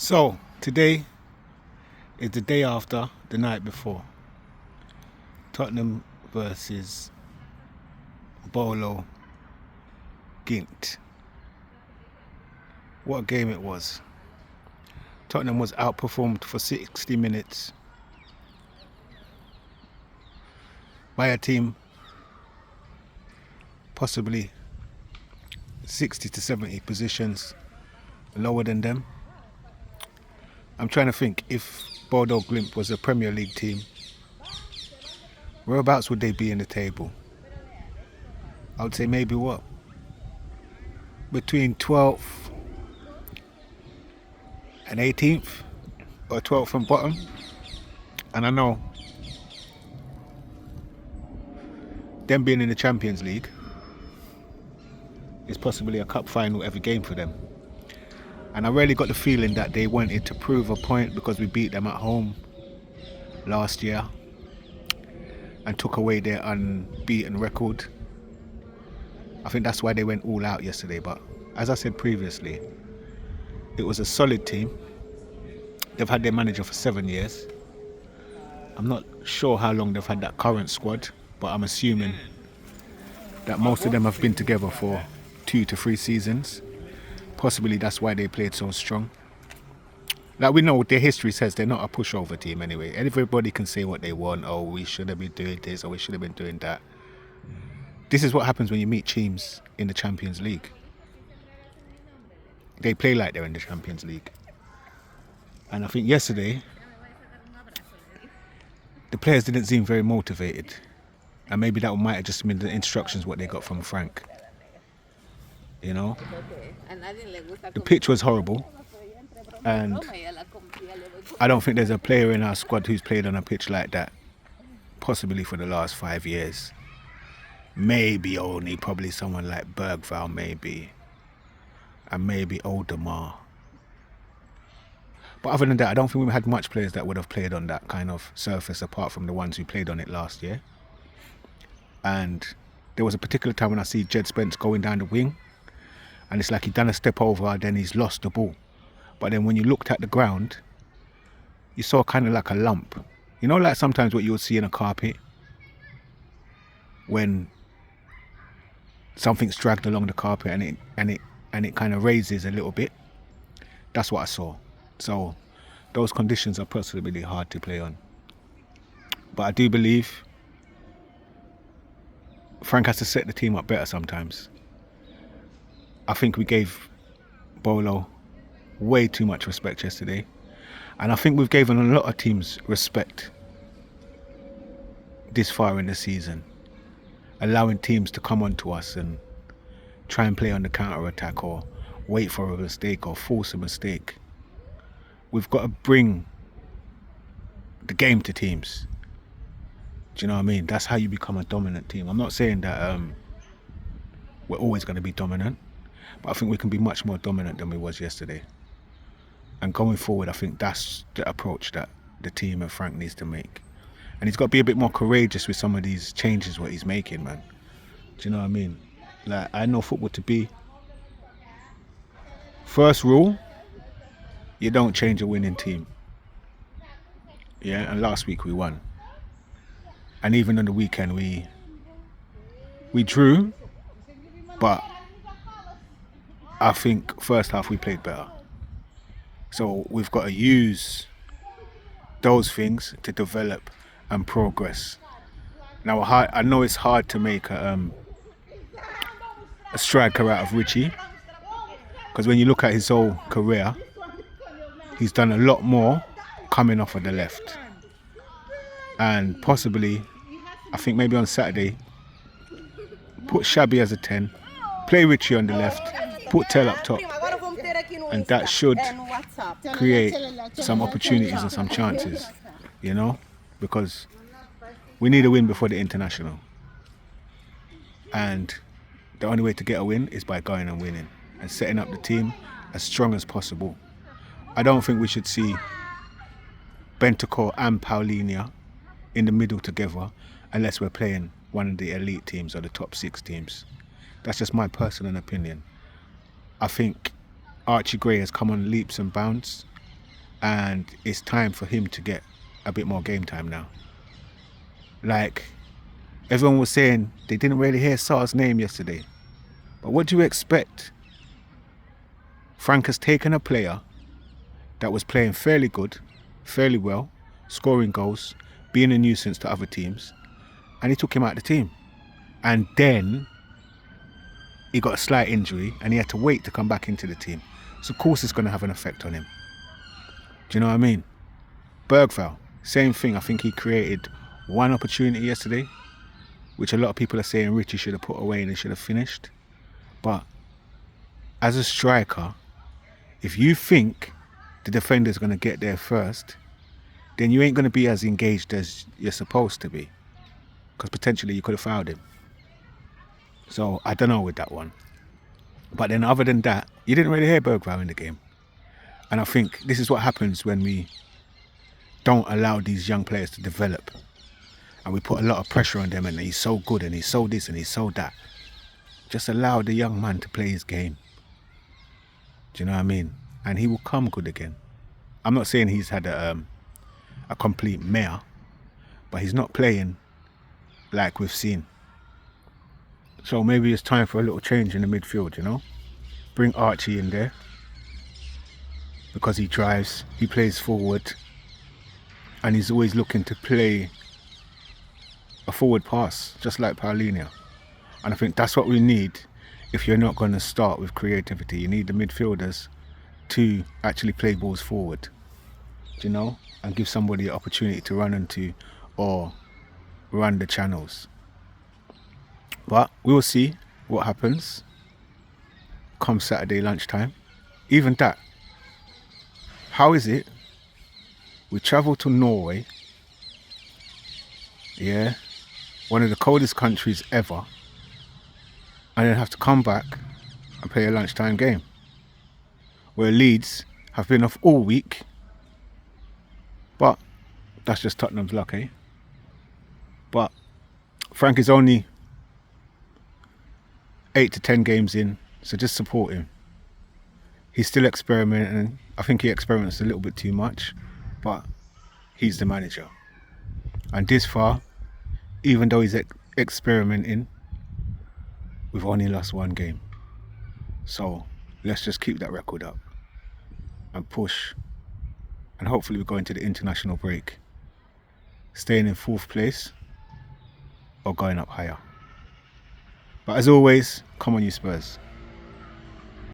So, today is the day after the night before. Tottenham versus Bolo Gint. What a game it was. Tottenham was outperformed for 60 minutes by a team possibly 60 to 70 positions lower than them. I'm trying to think, if Bodo Glimt was a Premier League team, whereabouts would they be in the table? I would say maybe what? Between 12th and 18th, or 12th from bottom. And I know them being in the Champions League is possibly a cup final every game for them. And I really got the feeling that they wanted to prove a point because we beat them at home last year and took away their unbeaten record. I think that's why they went all out yesterday. But as I said previously, it was a solid team. They've had their manager for 7 years. I'm not sure how long they've had that current squad, but I'm assuming that most of them have been together for 2 to 3 seasons. Possibly that's why they played so strong. Like, we know their history says they're not a pushover team anyway. Everybody can say what they want. Oh, we should have been doing this, or we should have been doing that. This is what happens when you meet teams in the Champions League. They play like they're in the Champions League. And I think yesterday, the players didn't seem very motivated. And maybe that might have just been the instructions what they got from Frank. You know? The pitch was horrible. And I don't think there's a player in our squad who's played on a pitch like that, possibly for the last 5 years. Maybe only probably someone like Bergvall, maybe. And maybe Oldemar. But other than that, I don't think we had much players that would have played on that kind of surface apart from the ones who played on it last year. And there was a particular time when I see Jed Spence going down the wing, and it's like he'd done a step over, then he's lost the ball. But then when you looked at the ground, you saw kind of like a lump. You know, like sometimes what you would see in a carpet when something's dragged along the carpet and it kind of raises a little bit. That's what I saw. So those conditions are possibly hard to play on. But I do believe Frank has to set the team up better sometimes. I think we gave Bolo way too much respect yesterday. And I think we've given a lot of teams respect this far in the season. Allowing teams to come onto us and try and play on the counter-attack or wait for a mistake or force a mistake. We've got to bring the game to teams. Do you know what I mean? That's how you become a dominant team. I'm not saying that we're always going to be dominant, but I think we can be much more dominant than we was yesterday. And going forward, I think that's the approach that the team and Frank needs to make. And he's got to be a bit more courageous with some of these changes what he's making, man. Do you know what I mean? Like, I know football to be, first rule, you don't change a winning team. Yeah, and last week we won. And even on the weekend we drew, but I think first half we played better. So we've got to use those things to develop and progress. Now, I know it's hard to make a striker out of Richie, because when you look at his whole career, he's done a lot more coming off of the left. And possibly, I think maybe on Saturday, put Shabby as a 10, play Richie on the left, put Tell up top, and that should create some opportunities and some chances, you know, because we need a win before the international. And the only way to get a win is by going and winning and setting up the team as strong as possible. I don't think we should see Bentancur and Paulinho in the middle together unless we're playing one of the elite teams or the top 6 teams. That's just my personal opinion. I think Archie Gray has come on leaps and bounds and it's time for him to get a bit more game time now. Like, everyone was saying they didn't really hear Sarr's name yesterday. But what do you expect? Frank has taken a player that was playing fairly good, fairly well, scoring goals, being a nuisance to other teams, and he took him out of the team. And then he got a slight injury and he had to wait to come back into the team. So of course it's going to have an effect on him. Do you know what I mean? Bergvall, same thing. I think he created one opportunity yesterday, which a lot of people are saying Richie should have put away and he should have finished. But as a striker, if you think the defender's going to get there first, then you ain't going to be as engaged as you're supposed to be, because potentially you could have fouled him. So I don't know with that one. But then other than that, you didn't really hear Bergvall in the game. And I think this is what happens when we don't allow these young players to develop. And we put a lot of pressure on them, and he's so good and he's so this and he's so that. Just allow the young man to play his game. Do you know what I mean? And he will come good again. I'm not saying he's had a complete mare, but he's not playing like we've seen. So maybe it's time for a little change in the midfield, you know? Bring Archie in there, because he drives, he plays forward, and he's always looking to play a forward pass, just like Paulinho. And I think that's what we need if you're not going to start with creativity. You need the midfielders to actually play balls forward, you know, and give somebody an opportunity to run into or run the channels. But we will see what happens come Saturday lunchtime. Even that, how is it we travel to Norway, yeah, one of the coldest countries ever, and then have to come back and play a lunchtime game, where Leeds have been off all week? But that's just Tottenham's luck, eh? But Frank is only 8 to 10 games in, so just support him. He's still experimenting. I think he experiments a little bit too much, but he's the manager. And this far, even though he's experimenting, we've only lost one game. So let's just keep that record up and push. And hopefully we go into the international break staying in 4th place or going up higher. But as always, come on you Spurs.